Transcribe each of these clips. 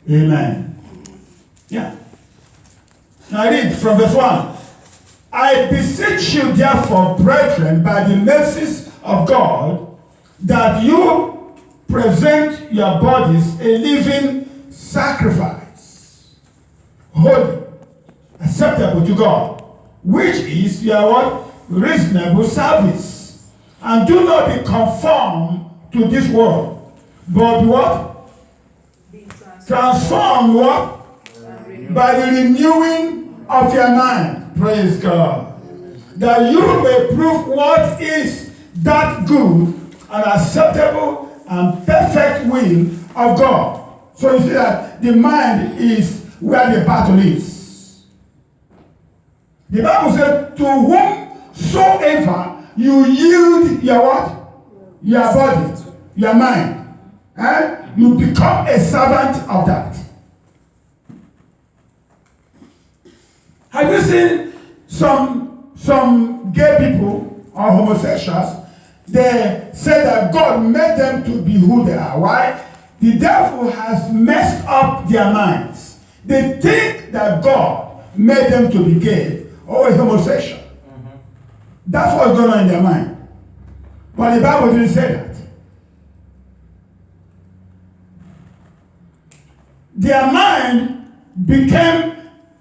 Amen. Yeah. Now I read from verse 1. I beseech you, therefore, brethren, by the mercies of God, that you present your bodies a living sacrifice, holy, acceptable to God, which is your what? Reasonable service. And do not be conformed to this world, but what? Be Transformed what? By the renewing of your mind. Praise God. That you may prove what is that good and acceptable and perfect will of God. So you see that the mind is where the battle is. The Bible says, to whomsoever you yield your what? Your body, your mind. You become a servant of that. Have you seen some gay people or homosexuals? They say that God made them to be who they are. Why? The devil has messed up their minds. They think that God made them to be gay or a homosexual. That's what's going on in their mind. But the Bible didn't say that. Their mind became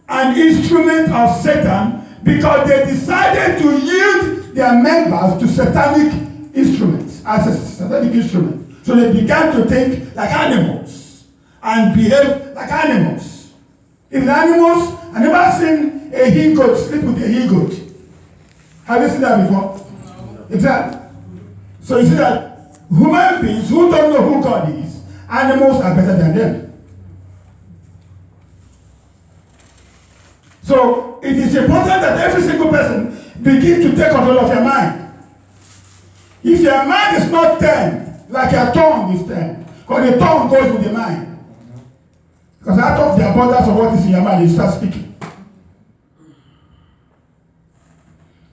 an instrument of Satan because they decided to yield their members to satanic instruments, as a satanic instrument. So they began to think like animals and behave like animals. If animals, I never seen a he-goat sleep with a he-goat. Have you seen that before? No. Exactly. So you see that human beings who don't know who God is, animals are better than them. So it is important that every single person begin to take control of your mind. If your mind is not turned, like your tongue is turned, because the tongue goes with the mind. Because out of the abundance of what is in your mind, you start speaking.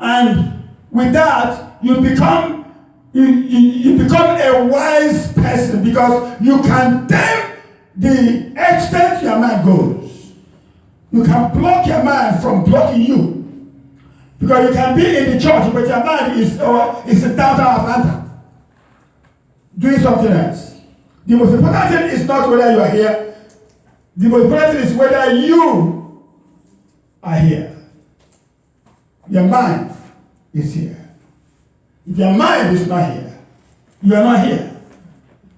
And with that, you become a wise person because you can tame the extent your mind goes. You can block your mind from blocking you. Because you can be in the church, but your mind is in downtown Atlanta, doing something else. The most important thing is not whether you are here. The most important thing is whether you are here. Your mind is here. If your mind is not here, you are not here.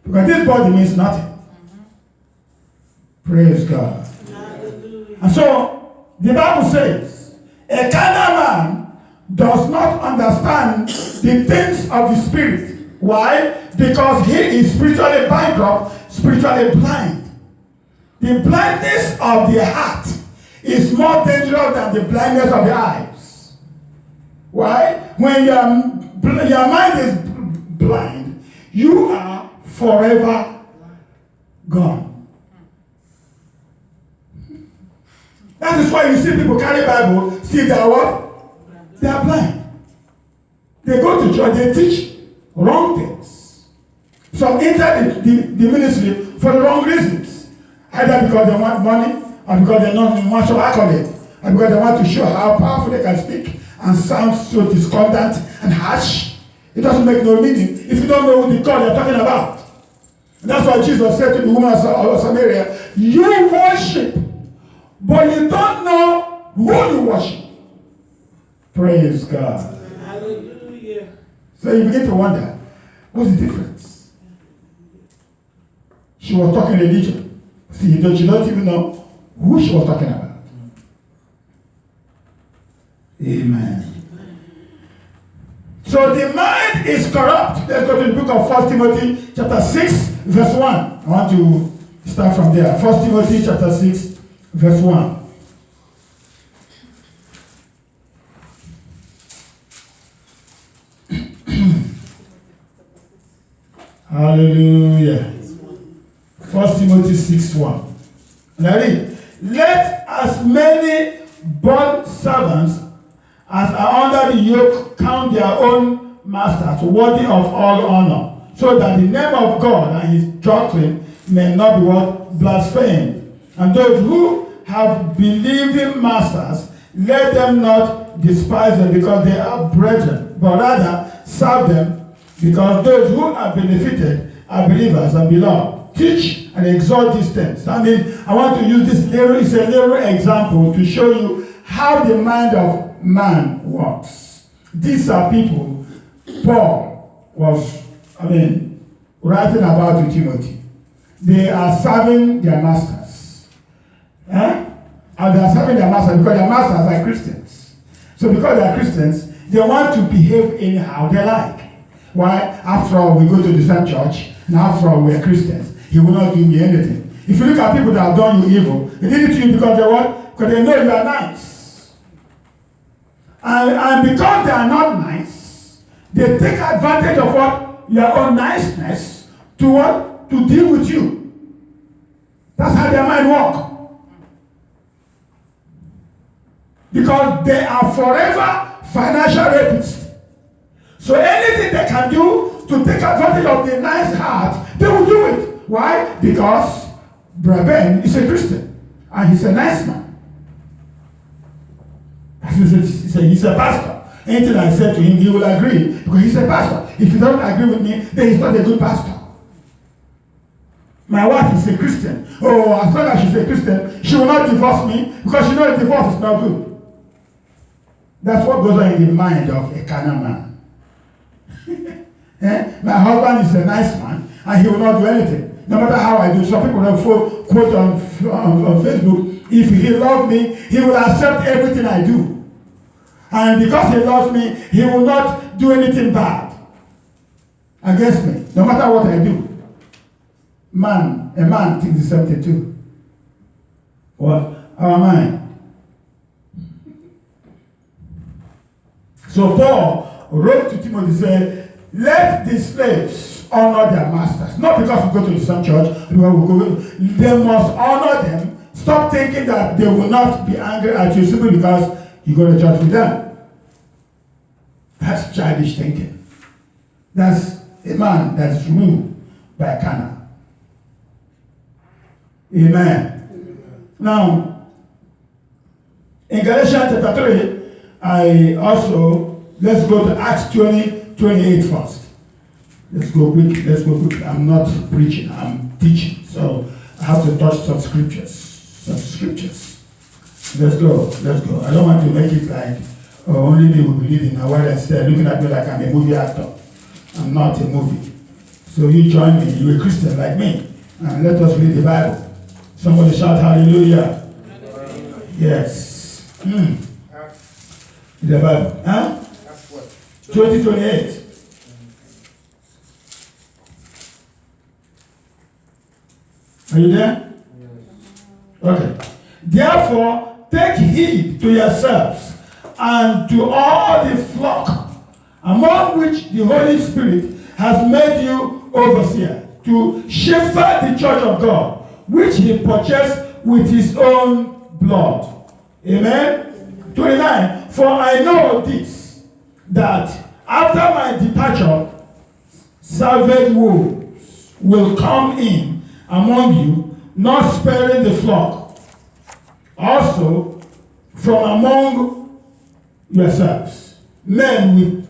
Because this body means nothing. Praise God. And so, the Bible says, a carnal man does not understand the things of the Spirit. Why? Because he is spiritually bankrupt, spiritually blind. The blindness of the heart is more dangerous than the blindness of the eyes. Why? When your mind is blind, you are forever gone. That is why you see people carry Bible, still they are what? They are blind. They go to church, they teach wrong things. Some enter the ministry for the wrong reasons. Either because they want money, or because they don't want to accolade, or because they want to show how powerful they can speak and sound so discordant and harsh. It doesn't make no meaning if you don't know who the God you're talking about. And that's why Jesus said to the woman of Samaria, you worship, but you don't know who you worship. Praise God. Hallelujah. So you begin to wonder, what's the difference? She was talking religion. See, she don't even know who she was talking about. Amen. So the mind is corrupt. Let's go to the book of 1 Timothy chapter 6, verse 1. I want to start from there. 1 Timothy chapter 6, verse 1. Hallelujah. 1 Timothy 6, 1. And I read, let as many bond servants as are under the yoke count their own masters worthy of all honor, so that the name of God and his doctrine may not be what? Blasphemed. And those who have believing masters, let them not despise them because they are brethren, but rather serve them, because those who are benefited are believers and beloved. Teach and exhort these things. I mean, I want to use this it's a little example to show you how the mind of man works. These are people Paul was, writing about to Timothy. They are serving their masters. And they are serving their masters because their masters are Christians. So because they are Christians, they want to behave anyhow they like. Why? After all, we go to the same church, and after all, we are Christians. He will not do me anything. If you look at people that have done you evil, they did it to you because they what? Because they know you are nice. And because they are not nice, they take advantage of what? Your own niceness to what? To deal with you. That's how their mind works. Because they are forever financial rapists. So anything they can do to take advantage of the nice heart, they will do it. Why? Because Brother Ben is a Christian and he's a nice man. He's a pastor. Anything I said to him, he will agree because he's a pastor. If he doesn't agree with me, then he's not a good pastor. My wife is a Christian. Oh, as long as she's a Christian, she will not divorce me because she knows divorce is not good. That's what goes on in the mind of a carnal man. My husband is a nice man and he will not do anything. No matter how I do. Some people will quote on Facebook, if he loves me, he will accept everything I do. And because he loves me, he will not do anything bad against me, no matter what I do. A man thinks the same thing too. What? Our mind. So Paul wrote to Timothy, said, let the slaves honor their masters. Not because we go to the same church, they must honor them. Stop thinking that they will not be angry at you simply because you go to church with them. That's childish thinking. That's a man that is ruled by Cana. Amen. Now, in Galatians chapter 3, let's go to Acts 20:28 first. Let's go quick. I'm not preaching, I'm teaching. So I have to touch some scriptures. Let's go. I don't want to make it like only me will believe in while they're looking at me like I'm a movie actor. I'm not a movie. So you join me, you're a Christian like me. And let us read the Bible. Somebody shout hallelujah. Yes. The Bible. Huh? 20:28. Are you there? Okay. Therefore, take heed to yourselves and to all the flock among which the Holy Spirit has made you overseer, to shepherd the church of God, which he purchased with his own blood. Amen? 29. For I know this, that after my departure, savage wolves will come in among you, not sparing the flock. Also, from among yourselves, men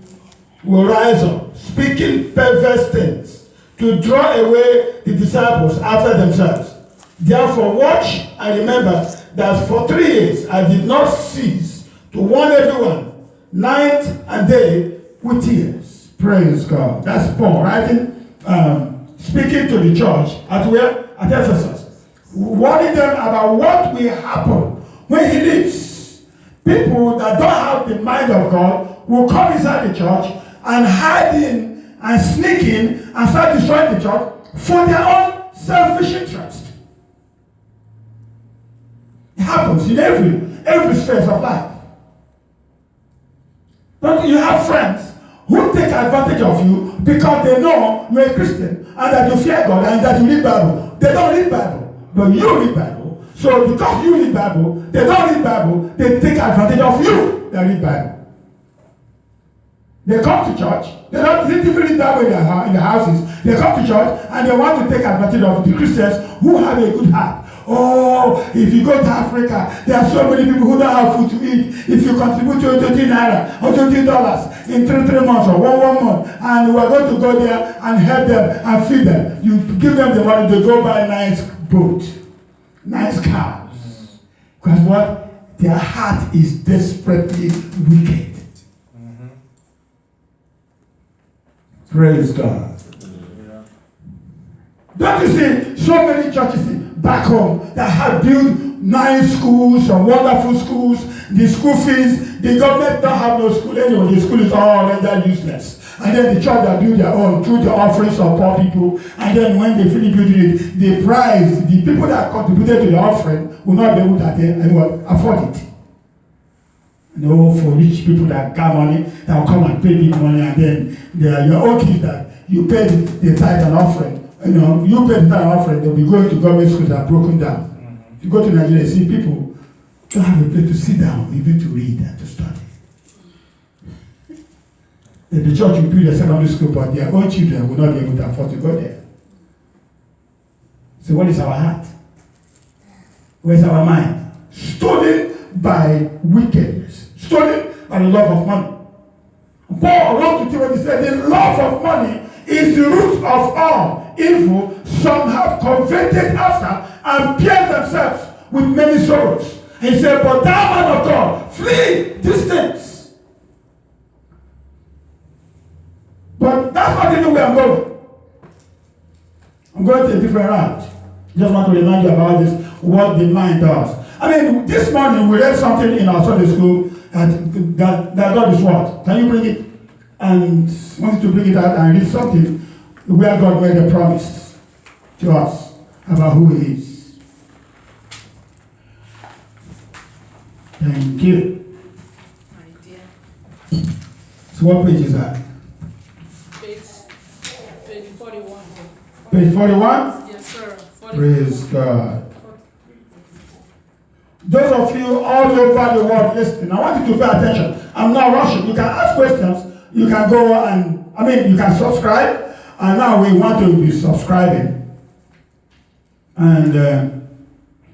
will rise up, speaking perverse things, to draw away the disciples after themselves. Therefore, watch and remember that for 3 years I did not cease to warn everyone, night and day, with tears. Praise God. That's Paul writing, speaking to the church at where? At Ephesus. Warning them about what will happen when he leaves. People that don't have the mind of God will come inside the church and hide in and sneak in and start destroying the church for their own selfish interest. It happens in every space of life. Don't you have friends who take advantage of you because they know you're a Christian and that you fear God and that you read Bible? They don't read Bible, but you read Bible. So because you read Bible, they don't read Bible, they take advantage of you that read Bible. They come to church, they don't even read Bible in their houses. They come to church and they want to take advantage of the Christians who have a good heart. Oh, if you go to Africa, there are so many people who don't have food to eat. If you contribute to 20 naira or $20 in three months or one month, and we are going to go there and help them and feed them, you give them the money, they go buy nice boat, nice cars. Because what? Their heart is desperately wicked. Praise God. Don't you see so many churches back home that have built nice schools and wonderful schools? The school fees, the government don't have no school anyway. The school is all rendered useless. And then the church that build their own through the offerings of poor people. And then when they finish building it, the price, the people that contributed to the offering will not be able to afford it. No, for rich people that got money, that will come and pay big money, and then they are your own kids that you pay the tithe and offering. You pay the tithe and offering, they'll be going to government schools that are broken down. If you go to Nigeria, see people don't have a place to sit down, even to read and to study. Then the church will build a secondary school, but their own children will not be able to afford to go there. So what is our heart? Where's our mind? Stolen by wickedness, stolen by the love of money. Paul wrote to Timothy, said, the love of money is the root of all evil. Some have coveted after and pierced themselves with many sorrows. He said, but thou man of God, flee distance. But that's not the way I'm going. I'm going to a different route. Just want to remind you about this, what the mind does. I mean, this morning we read something in our Sunday school that God is what? Can you bring it? And want you to bring it out and read something where God made a promise to us about who He is. Thank you. My dear. So what page is that? Page 41. Page 41? Yes, sir. 41. Praise God. Those of you all over the world listening, I want you to pay attention. I'm not rushing. You can ask questions. You can go and, you can subscribe. And now we want to be subscribing. And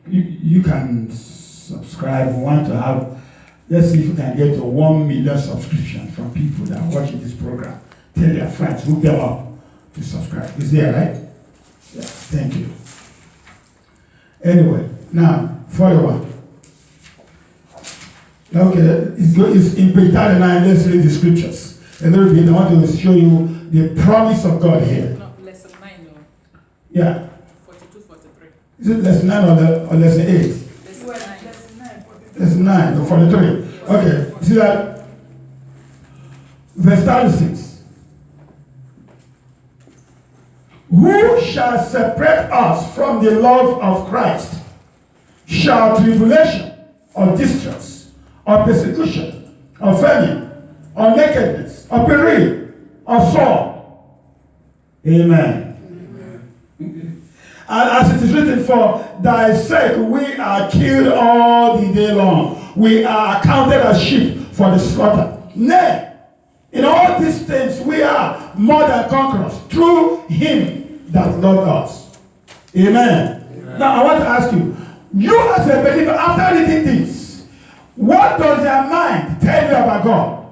you can subscribe. We want to have, let's see if we can get to 1 million subscriptions from people that are watching this program. Tell their friends, hook them up to subscribe. Is there, right? Yeah, thank you. Anyway, now, 41. Okay, it's in page 39. Let's read the scriptures. A little bit. I want to show you the promise of God here. No, lesson 9, no. Yeah. 42, 43. Is it lesson 9 or lesson 8? Lesson 9. Lesson 9 or 43. Okay. See that? Verse 36. Who shall separate us from the love of Christ? Shall tribulation or distress, or persecution, or famine, or nakedness, or peril, or sword? Amen. And as it is written, for thy sake we are killed all the day long. We are accounted as sheep for the slaughter. Nay, in all these things we are more than conquerors through him that loved us. Amen. Now I want to ask you, you as a believer, after reading this, what does your mind tell you about God?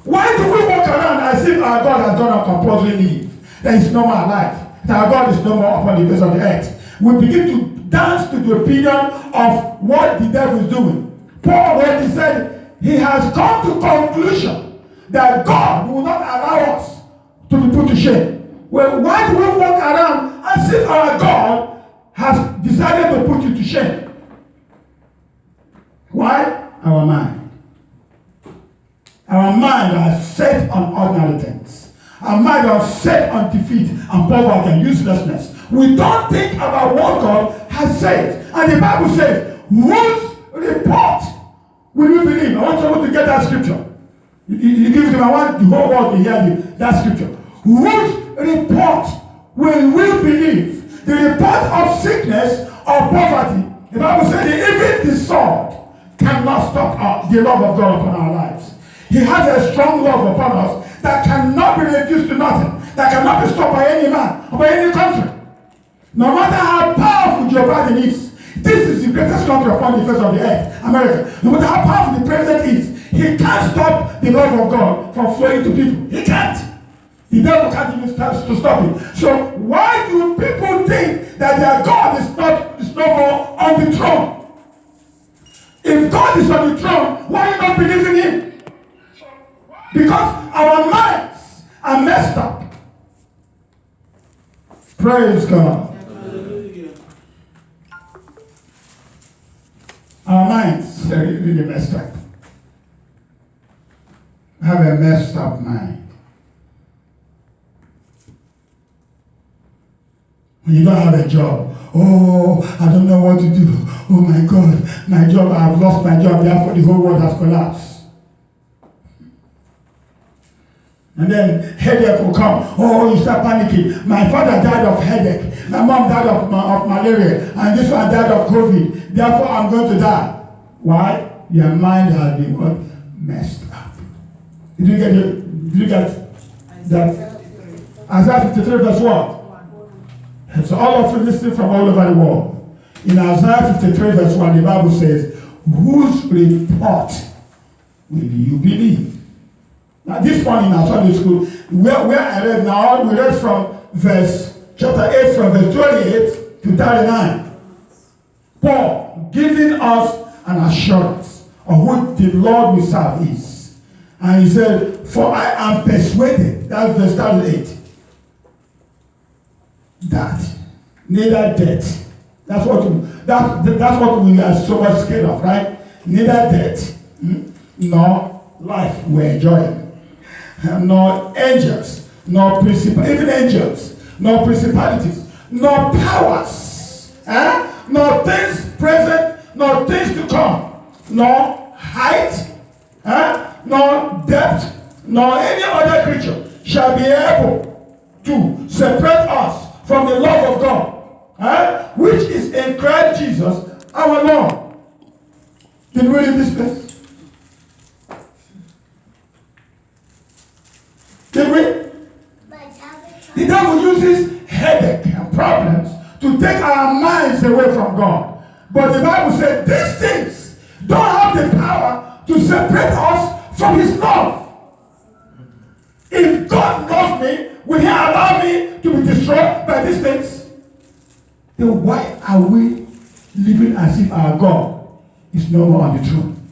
Why do we walk around as if our God has done a compulsory leave? That is no more alive. That our God is no more upon the face of the earth. We begin to dance to the opinion of what the devil is doing. Paul already said he has come to conclusion that God will not allow us to be put to shame. Well, why do we walk around as if our God has decided to put you to shame? Why? Our mind. Our mind are set on ordinary things. Our mind are set on defeat and poverty and uselessness. We don't think about what God has said. And the Bible says, whose report will you believe? I want someone to get that scripture. You give it to me. I want the whole world to hear that scripture. Whose report will we believe? The report of sickness or poverty. The Bible says that even the sword cannot stop the love of God upon our lives. He has a strong love upon us that cannot be reduced to nothing, that cannot be stopped by any man or by any country. No matter how powerful Joe Biden is, this is the greatest country upon the face of the earth, America. No matter how powerful the president is, he can't stop the love of God from flowing to people. He can't. The devil can't even start to stop it. So why do people think that their God is no more on the throne? If God is on the throne, why you not believe in him? Because our minds are messed up. Praise God. Our minds are really messed up. Have a messed up mind. When you don't have a job, oh, I don't know what to do. Oh my God, my job, I've lost my job, therefore the whole world has collapsed. And then headache will come. Oh, you start panicking. My father died of headache. My mom died of malaria. And this one died of COVID. Therefore, I'm going to die. Why? Your mind has been what? Messed up. Did you get it? Did you get that? Isaiah 53 verse what? So all of you listening from all over the world. In Isaiah 53 verse 1, the Bible says, whose report will you believe? Now this one in our Sunday school, where I read now, we read from chapter 8 from verse 28 to 39. Paul giving us an assurance of who the Lord we serve is. And he said, for I am persuaded, that's verse 38, that neither death, that's what we are so much scared of, right? Neither death nor life we're enjoying. Nor angels, nor principalities, even angels, nor principalities, nor powers, nor things present, nor things to come, nor height, nor depth, nor any other creature shall be able to separate us from the love of God, which is in Christ Jesus our Lord. Did we read this place? Did we? The devil uses headache and problems to take our minds away from God. But the Bible said these things don't have the power to separate us from his love. If God loves me, will he allow me to be destroyed by these things? Then why are we living as if our God is no more on the throne?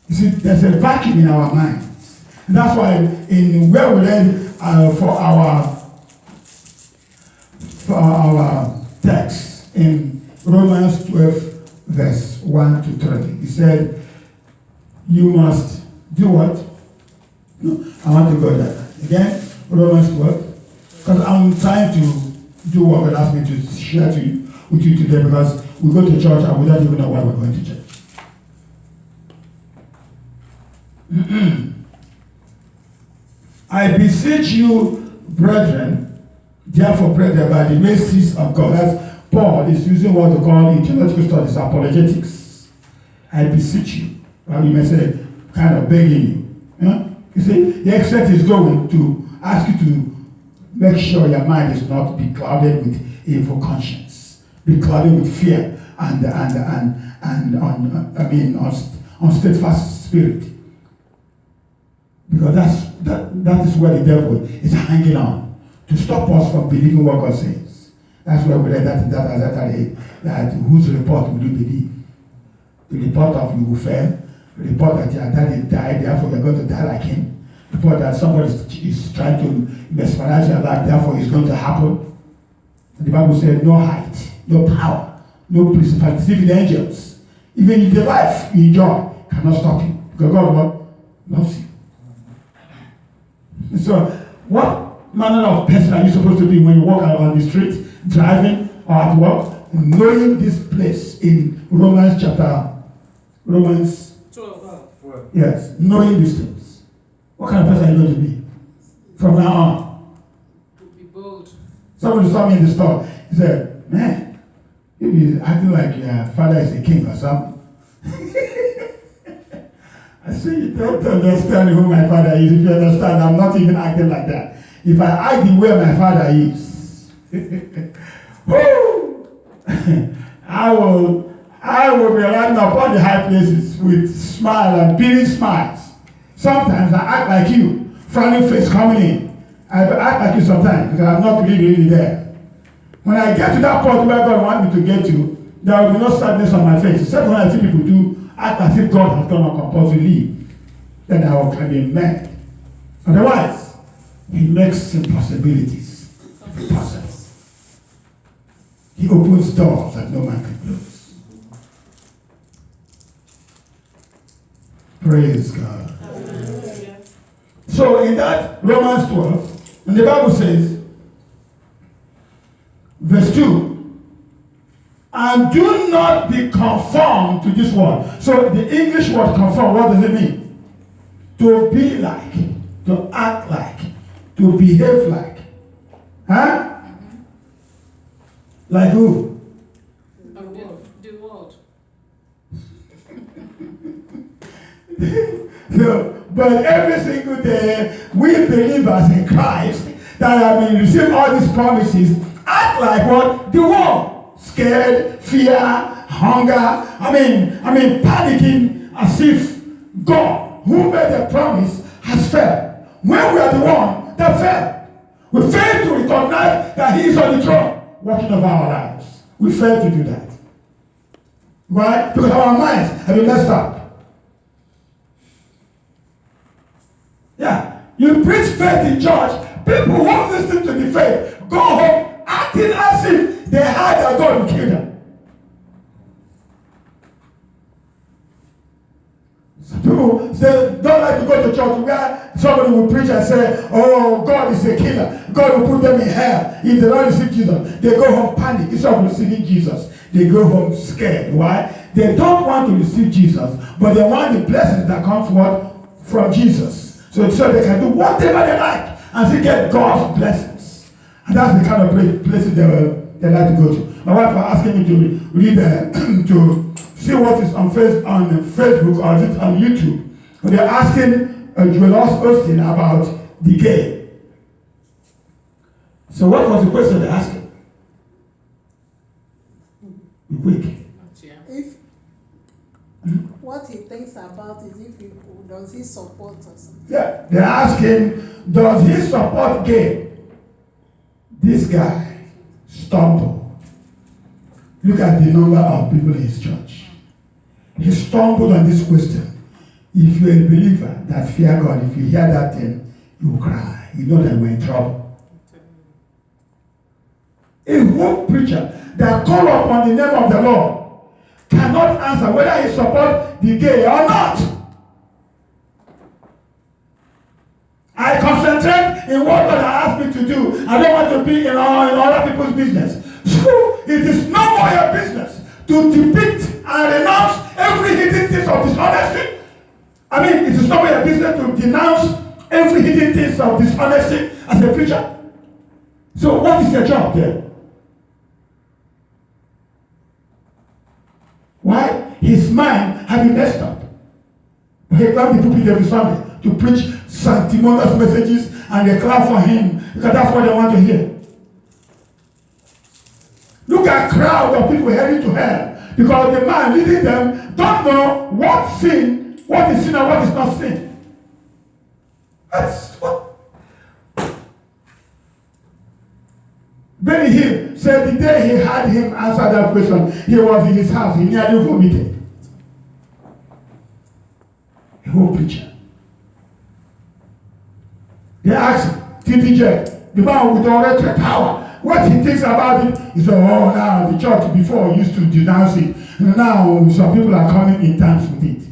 You see, there's a vacuum in our minds. And that's why in where we read for our text in Romans 12 verse 1 to 3, he said, you must do what? No, I want to go there. Again, Romans 12. Because I'm trying to do what God asked me to share with you today, because we go to church and we don't even know why we're going to church. I beseech you, brethren, therefore, brethren, by the mercies of God. That's Paul is using what we call in theological studies apologetics. I beseech you. Well, you may say, kind of begging you. You see, the extent is going to ask you to make sure your mind is not be clouded with evil conscience, be clouded with fear and unsteadfast spirit. Because that is where the devil is hanging on to stop us from believing what God says. That's why we read that in that Isaiah 38, that whose report will you believe? The report of you will fail, the report that your daddy died, therefore you're going to die like him, the report that somebody is trying to mesmerize your life, therefore it's going to happen. And the Bible said no height, no power, no principalities, even angels, even the life you enjoy cannot stop you. Because God what? Loves you. So, what manner of person are you supposed to be when you walk out on the street, driving or at work, knowing this place in Romans 12? Yes, knowing these things. What kind of person are you going to be from now on? To be bold. Somebody saw me in the store. He said, man, you be acting like your father is a king or something. I said, See, you don't understand who my father is. If you understand, I'm not even acting like that. If I act the way my father is, whoo, I will be riding upon the high places with smile and beaming smiles. Sometimes I act like you, frowning face coming in. I act like you sometimes because I'm not really there. When I get to that point where God wants me to get to, there will be no sadness on my face, except when I see people do act as if God has done a compulsory leave. Then I will be mad. Otherwise, He makes impossibilities possible. He opens doors that no man can close. Praise God. Hallelujah. So in that Romans 12, when the Bible says, verse 2, and do not be conformed to this world. So the English word conform, what does it mean? To be like, to act like, to behave like. Huh? Like who? The world. So, but every single day, we believers in Christ that have been receiving all these promises act like what? The world. Scared, fear, hunger. I mean, panicking as if God, who made the promise, has failed. When we are the one that failed, we fail to recognize that He is on the throne, watching over our lives. We fail to do that. Why? Because our minds have been messed up. Yeah. You preach faith in church. People won't listen to the faith. Go home acting as if they had a God who killed them. So people say, don't like to go to church where somebody will preach and say, oh, God is a killer. God will put them in hell if they don't receive Jesus. They go home panic instead of receiving Jesus. They go home scared. Why? They don't want to receive Jesus, but they want the blessings that come forth from Jesus. So they can do whatever they like and still get God's blessings. And that's the kind of places they like to go to. My wife was asking me to read, to see what is on Facebook or is it on YouTube. They're asking Joel Osteen about the gay. So what was the question they're asking? Be quick. If what he thinks about is if he does he support us? Yeah, they're asking, does he support gay? This guy stumbled. Look at the number of people in his church. He stumbled on this question. If you're a believer that fear God, if you hear that thing, you will cry. You know that we're in trouble. A whole preacher that call upon the name of the Lord cannot answer whether he supports the gay or not. I concentrate in what God has asked me to do. I don't want to be in other people's business. So it is no more your business to depict and renounce every hidden thing of dishonesty. I mean, it is not your business to denounce every hidden thing of dishonesty as a preacher. So what is your job there? Why? His mind had been messed up. He climbed the pulpit every Sunday to preach sanctimonious messages and they clap for him because that's what they want to hear. Look at crowd of people heading to hell because the man leading them don't know what is sin and what is not sin. That's what. Benny Hill said the day he had him answer that question, he was in his house, he nearly vomited. A whole preacher. They asked TPJ, the man with the rhetoric power, what he thinks about it. He said, oh, now the church before used to denounce it. And now some people are coming in terms with it.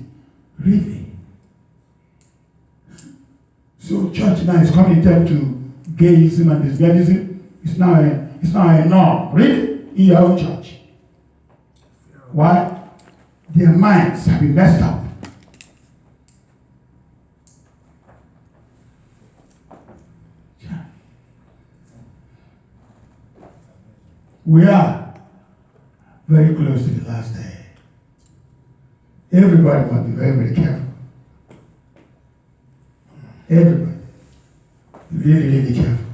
Really? So church now is coming in terms to gayism and lesbianism. It's now a norm. Really? In your own church. Why? Their minds have been messed up. We are very close to the last day. Everybody must be very, very careful. Everybody. Really, really careful.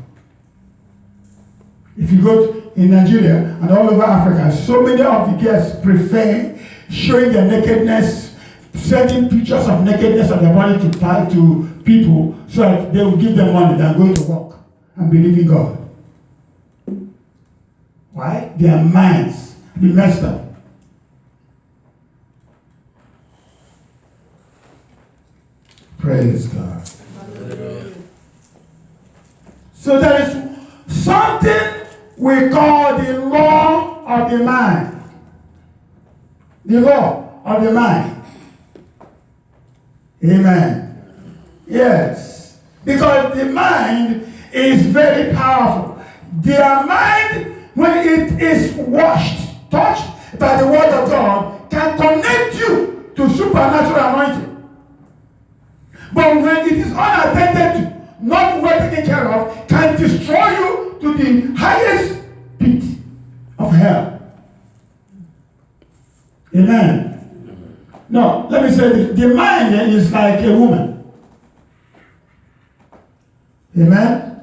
If you go in Nigeria and all over Africa, so many of the girls prefer showing their nakedness, sending pictures of nakedness of their body to people so that they will give them money than going to work and believe in God. Why? Their minds be messed up. Praise God. So there is something we call the law of the mind. The law of the mind. Amen. Yes. Because the mind is very powerful. Their mind, when it is washed, touched by the word of God, can connect you to supernatural anointing. But when it is unattended to, not well taken care of, can destroy you to the highest pit of hell. Amen. No, let me say this. The mind is like a woman. Amen.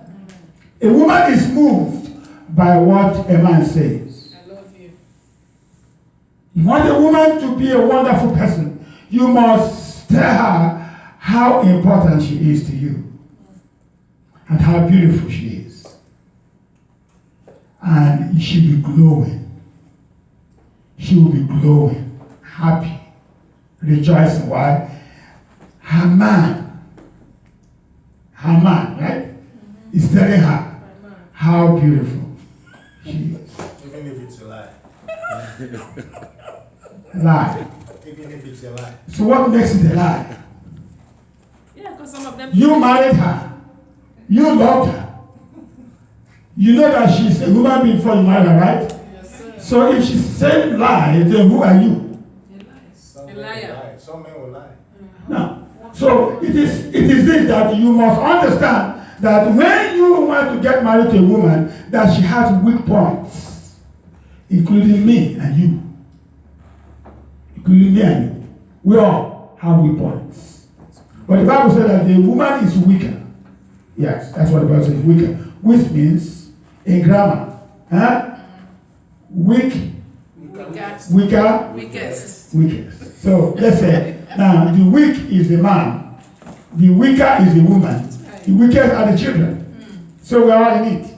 A woman is moved by what a man says. I love you. You want a woman to be a wonderful person, you must tell her how important she is to you and how beautiful she is. And she will be glowing. She will be glowing, happy, rejoicing. Why? Her man, right, is telling her how beautiful she is. Even if it's a lie. Lie. Even if it's a lie. So what makes it a lie? Yeah, because some of them. You married her. You loved her. You know that she's a human being before you marry her, right? Yes, sir. So if she's saying lie, then who are you? Some A men will liar. lie. Some men will lie. No. So it is this that you must understand that when you want to get married to a woman, that she has weak points, including me and you. Including me and you. We all have weak points. But the Bible says that the woman is weaker. Yes, that's what the Bible says, weaker. Which means, in grammar, weak, weaker, weakest. So let's say, now the weak is the man, the weaker is the woman, the weakest are the children. So we are all in it.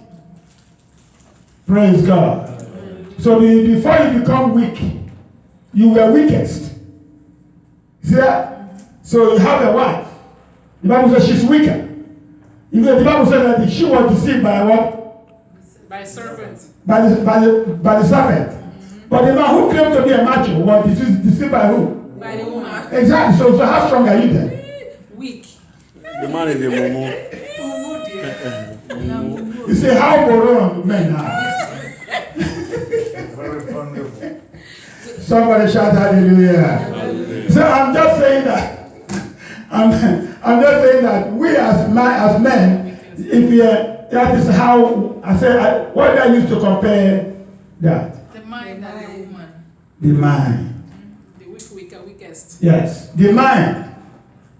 Praise God. So before you become weak, you were weakest. See that? So you have a wife. The Bible says she's weaker. Even the Bible says that she was deceived by what? By serpent. By the serpent. But the man who claimed to be a macho was deceived by who? By the woman. Exactly. So how strong are you then? Weak. The man is a mumu. You see how moron men are. Very vulnerable. Somebody shout hallelujah. So I'm just saying that. I'm just saying that we as men, if we that is how I say. What I used to compare that. The mind and the woman. The mind. The weakest. Yes, the mind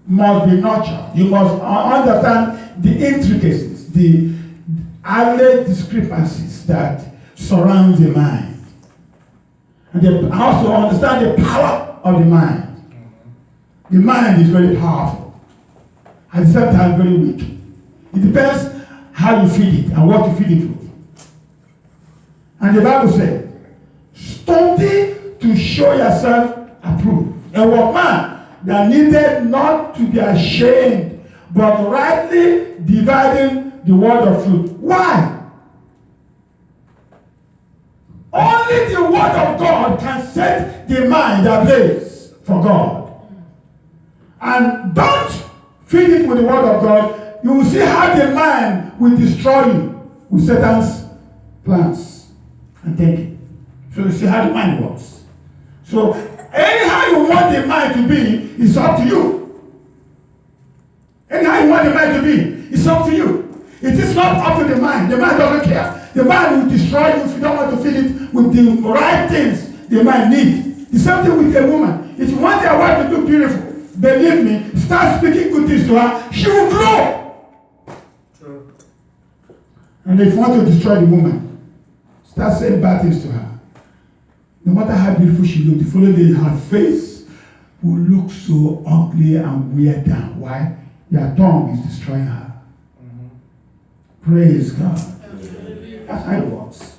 must be nurtured. You must understand the intricacies, the alleged discrepancies that surround the mind. And then also understand the power of the mind. The mind is very powerful. At the same time, very weak. It depends how you feed it and what you feed it with. And the Bible says, study to show yourself approved. A workman that needed not to be ashamed, but rightly dividing the word of truth. Why? Only the word of God can set the mind ablaze for God. And don't feed it with the word of God. You will see how the mind will destroy you with Satan's plans and thinking. So you see how the mind works. So anyhow you want the mind to be, it's up to you. Anyhow you want the mind to be, it's up to you. It is not up to the mind. The mind doesn't care. The mind will destroy you if you don't want to feed it with the right things the mind needs. The same thing with a woman. If you want your wife to do beautiful, believe me, start speaking good things to her, she will grow. True. And if you want to destroy the woman, start saying bad things to her. No matter how beautiful she looks, the following day her face will look so ugly and weird down. Why? Your tongue is destroying her. Praise God. That's how it works.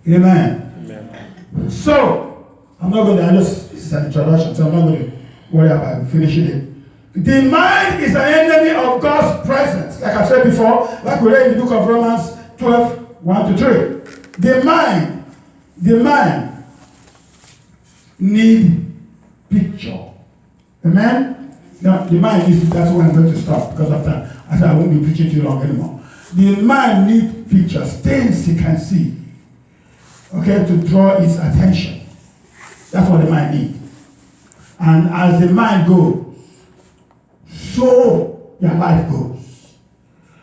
Amen. Amen. So, I'm not going to, it's an introduction, so I'm not going to worry about finishing it. The mind is an enemy of God's presence. Like I said before, like we read in the book of Romans 12, 1 to 3. The mind need picture. Amen? Now, the mind is, that's why I'm going to stop, because of that. I said I won't be preaching too long anymore. The mind needs pictures, things he can see, okay, to draw its attention. That's what the mind needs. And as the mind goes, so your life goes.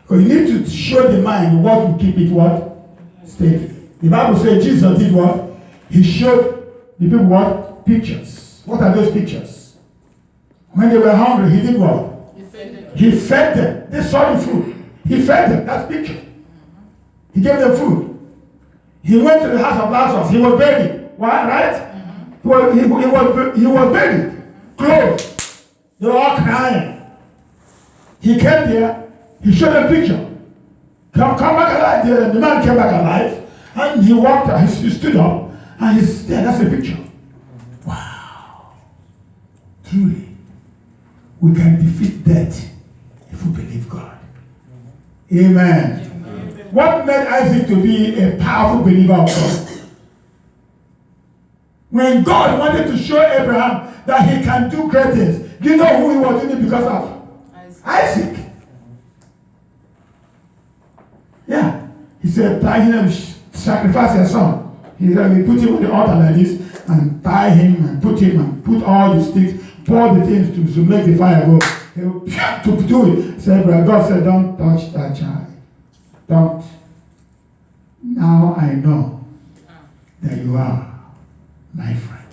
So you need to show the mind what will keep it what? Steady. The Bible says Jesus did what? He showed the people what? Pictures. What are those pictures? When they were hungry, he did what? He fed them. They saw the food. He fed them. That's picture. He gave them food. He went to the house of Lazarus. He was buried. Why? Right? He was buried. Clothes. They were all crying. He came there. He showed them picture. Come back alive. The man came back alive. And he walked out. He stood up. And he's there. That's a picture. Wow. Truly. We can defeat death if we believe God. Amen. What made Isaac to be a powerful believer of God? When God wanted to show Abraham that he can do great things, do you know who he was doing it because of? Isaac. Yeah. He said, tie him, sacrifice your son. He said, we put him on the altar like this, and tie him, and put all the sticks, pour the things to make the fire go. To do it. So God said, don't touch that child. Don't. Now I know that you are my friend.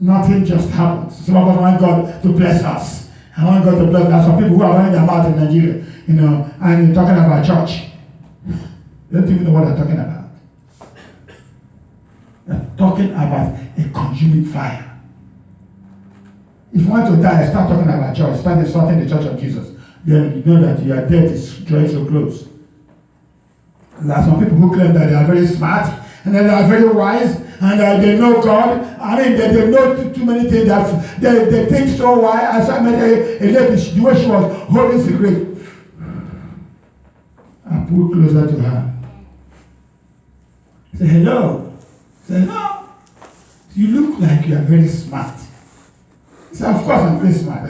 Nothing just happens. Some of us want God to bless us. I want God to bless us. Some people who are running their mouth in Nigeria, and talking about church. They don't even know what they're talking about. They're talking about a consuming fire. If you want to die, start talking about church. Start insulting the church of Jesus. Then you know that your death is drawing so close. There are some people who claim that they are very smart, and then they are very wise, and they know God. I mean, they know too many things. That they think so wise. As I met a lady, the way she was holding cigarette, I pulled closer to her. Say hello. Say hello. You look like you are very smart. He said, of course I'm very smart.